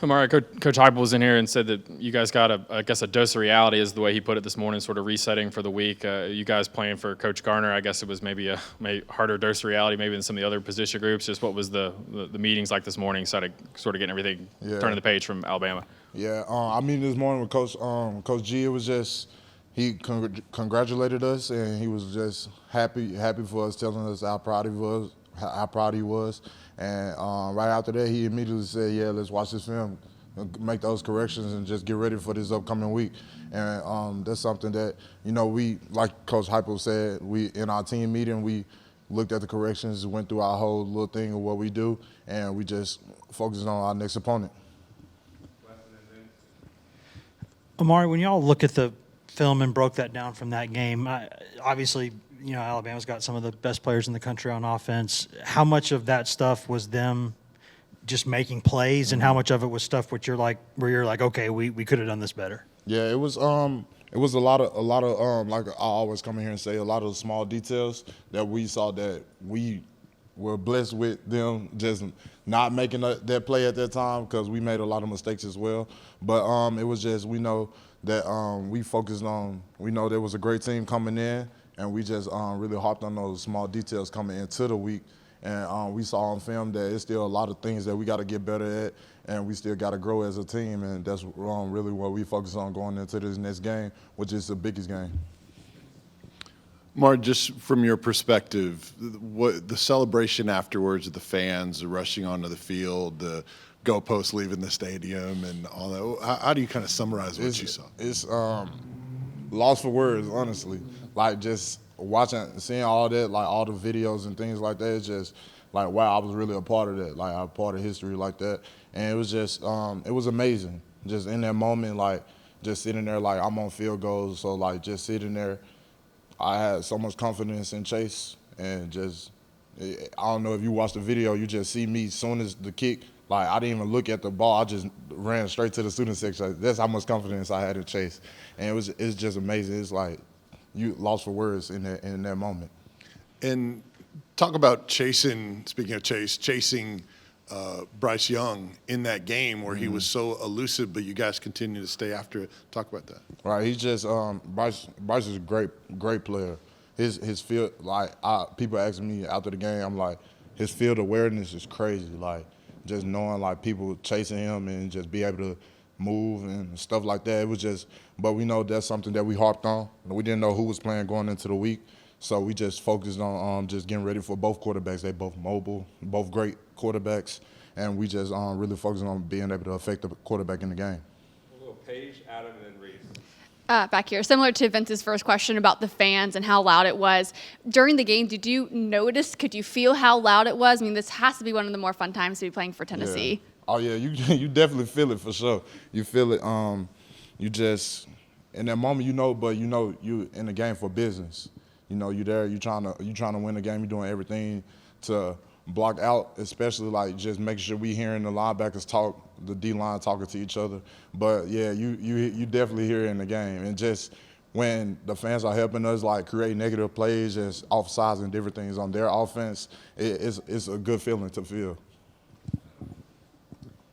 Omari, Coach Heupel was in here and said that you guys got I guess a dose of reality is the way he put it this morning, sort of resetting for the week. You guys playing for Coach Garner, I guess it was maybe a harder dose of reality maybe than some of the other position groups. Just what was the meetings like this morning, sort of getting everything, turning the page from Alabama? Yeah, I mean this morning with Coach G, it was just he congratulated us and he was just happy for us, telling us how proud he was, and right after that he immediately said, "Yeah, let's watch this film, make those corrections, and just get ready for this upcoming week." And that's something that we, like Coach Heupel said, we in our team meeting we looked at the corrections, went through our whole little thing of what we do, and we just focused on our next opponent. Omari, when y'all look at the film and broke that down from that game, obviously, Alabama's got some of the best players in the country on offense. How much of that stuff was them just making plays, and how much of it was stuff where you're like, okay, we could have done this better? Yeah, it was a lot of like I always come in here and say, a lot of small details that we saw that we were blessed with them just not making that play at that time, because we made a lot of mistakes as well. But it was just, we know that we focused on, we know there was a great team coming in, and we just really harped on those small details coming into the week. And we saw on film that it's still a lot of things that we got to get better at, and we still got to grow as a team. And that's really what we focus on going into this next game, which is the biggest game. Mark, just from your perspective, what the celebration afterwards of the fans rushing onto the field, the goalposts leaving the stadium, and all that, how do you kind of summarize what you saw? It's lost for words, honestly. Like, just seeing all that, like all the videos and things like that, it's just like, wow, I was really a part of that. Like, I'm part of history like that. And it was just, it was amazing. Just in that moment, like, just sitting there, like, I'm on field goals, so, like, just sitting there, I had so much confidence in Chase, and just, I don't know if you watch the video, you just see me as soon as the kick, like, I didn't even look at the ball, I just ran straight to the student section. That's how much confidence I had in Chase. And it's just amazing. It's like, you lost for words in that moment. And talk about chasing Bryce Young in that game where he was so elusive, but you guys continue to stay after it. Talk about that. Right, he's just Bryce is a great player. His field, like, people asking me after the game, I'm like, his field awareness is crazy. Like, just knowing, like, people chasing him and just be able to move and stuff like that. It was just, but we know that's something that we harped on. We didn't know who was playing going into the week, so we just focused on just getting ready for both quarterbacks. They both mobile, both great quarterbacks, and we just really focused on being able to affect the quarterback in the game. We'll go Paige, Adam, and then Reese. Back here, similar to Vince's first question about the fans and how loud it was. During the game, could you feel how loud it was? I mean, this has to be one of the more fun times to be playing for Tennessee. Yeah. Oh, yeah, you definitely feel it for sure. You feel it. You just, in that moment, but you in the game for business. You there, you trying to win the game. You're doing everything to block out, especially like just making sure we hearing the linebackers talk, the D-line talking to each other. But yeah, you definitely hear it in the game. And just when the fans are helping us like create negative plays, just offsides and different things on their offense, it's a good feeling to feel.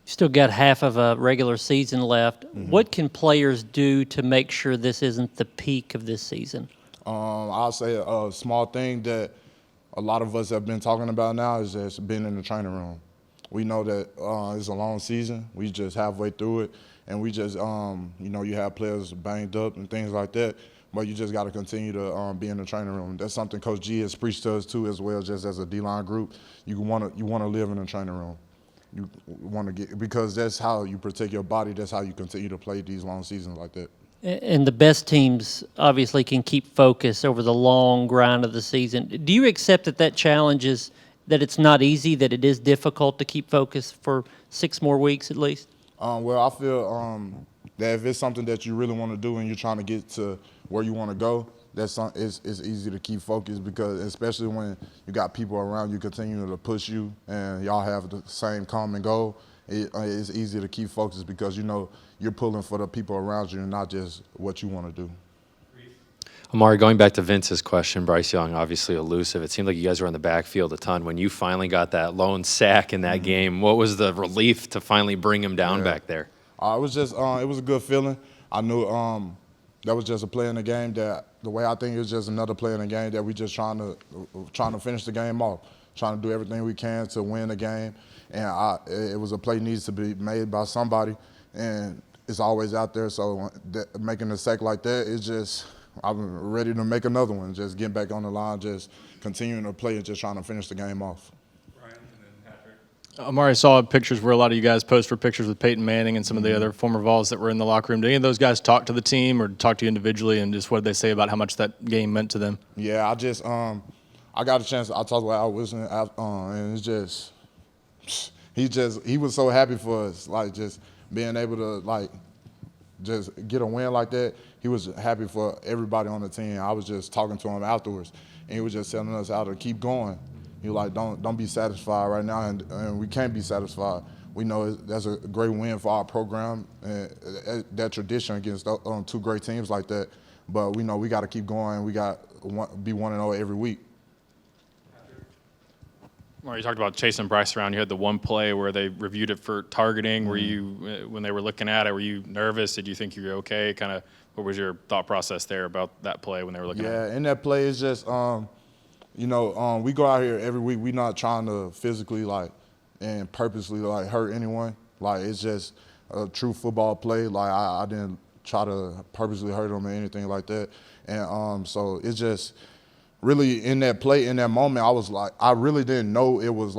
Still got half of a regular season left. Mm-hmm. What can players do to make sure this isn't the peak of this season? I'll say a small thing that a lot of us have been talking about now is just being in the training room. We know that it's a long season. We just halfway through it, and we just, you have players banged up and things like that, but you just got to continue to be in the training room. That's something Coach G has preached to us too, as well, just as a D-line group. You want to live in the training room. You want to because that's how you protect your body. That's how you continue to play these long seasons like that. And the best teams obviously can keep focus over the long grind of the season. Do you accept that challenge is that it's not easy, that it is difficult to keep focus for 6 more weeks at least? Well, I feel that if it's something that you really want to do and you're trying to get to where you want to go, it's easy to keep focused, because especially when you got people around you continuing to push you and y'all have the same common goal, it's easy to keep focused because you're pulling for the people around you and not just what you want to do. Omari, going back to Vince's question, Bryce Young, obviously elusive. It seemed like you guys were on the backfield a ton. When you finally got that lone sack in that game, what was the relief to finally bring him down back there? It was just, it was a good feeling. I knew that was just a play in the game that, the way I think it was just another play in the game that we just trying to finish the game off, trying to do everything we can to win the game. And it was a play needs to be made by somebody, and it's always out there. So making a sack like that is just, I'm ready to make another one. Just getting back on the line, just continuing to play and just trying to finish the game off. Omari, saw pictures where a lot of you guys post for pictures with Peyton Manning and some of the other former Vols that were in the locker room. Did any of those guys talk to the team or talk to you individually, and just what did they say about how much that game meant to them? Yeah, I just I got a chance. I talked with Al Wilson, and it's just he was so happy for us, like just being able to like just get a win like that. He was happy for everybody on the team. I was just talking to him afterwards, and he was just telling us how to keep going. He was like, don't be satisfied right now, and we can't be satisfied. We know that's a great win for our program, and that tradition against two great teams like that. But we know we got to keep going. We got to be 1-0 every week. Well, you talked about chasing Bryce around. You had the one play where they reviewed it for targeting. Were you, when they were looking at it, were you nervous? Did you think you were okay? Kind of, what was your thought process there about that play when they were looking at it? Yeah, in that play, it's just, we go out here every week. We're not trying to physically and purposely hurt anyone. It's just a true football play. I didn't try to purposely hurt them or anything like that. And so it's just really in that play, in that moment, I really didn't know it was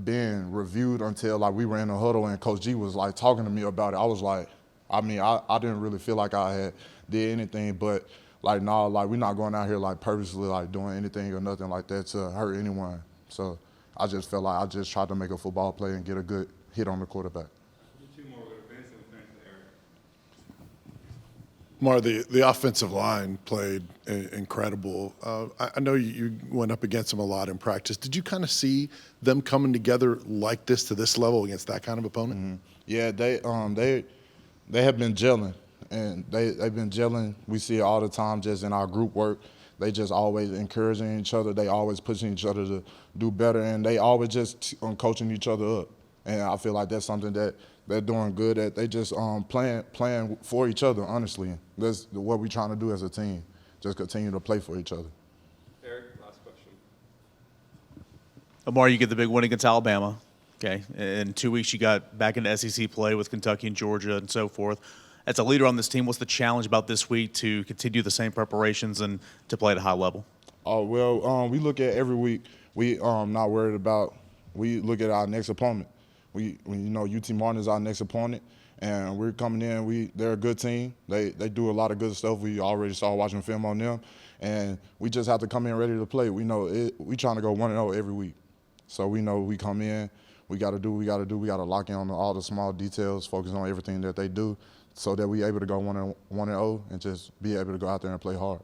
being reviewed until we were in a huddle and Coach G was talking to me about it. I was I didn't really feel like I had did anything, but we're not going out here purposely doing anything or nothing like that to hurt anyone. So I just felt like I just tried to make a football play and get a good hit on the quarterback. Mar, the offensive line played incredible. I know you went up against them a lot in practice. Did you kind of see them coming together like this to this level against that kind of opponent? Mm-hmm. Yeah, they have been gelling, and they've been gelling. We see it all the time just in our group work. They just always encouraging each other. They always pushing each other to do better, and they always just coaching each other up. And I feel like that's something that they're doing good at. They just playing for each other, honestly. That's what we're trying to do as a team, just continue to play for each other. Eric, last question. Omari, you get the big win against Alabama. Okay, in 2 weeks you got back into SEC play with Kentucky and Georgia and so forth. As a leader on this team, what's the challenge about this week to continue the same preparations and to play at a high level? Oh, well, we look at every week. We not worried about. We look at our next opponent. UT Martin is our next opponent, and we're coming in. They're a good team. They do a lot of good stuff. We already saw watching film on them, and we just have to come in ready to play. We know we trying to go 1-0 every week, so we know we come in. We got to do what we got to do. We got to lock in on all the small details, focus on everything that they do, so that we able to go 1-0 and just be able to go out there and play hard.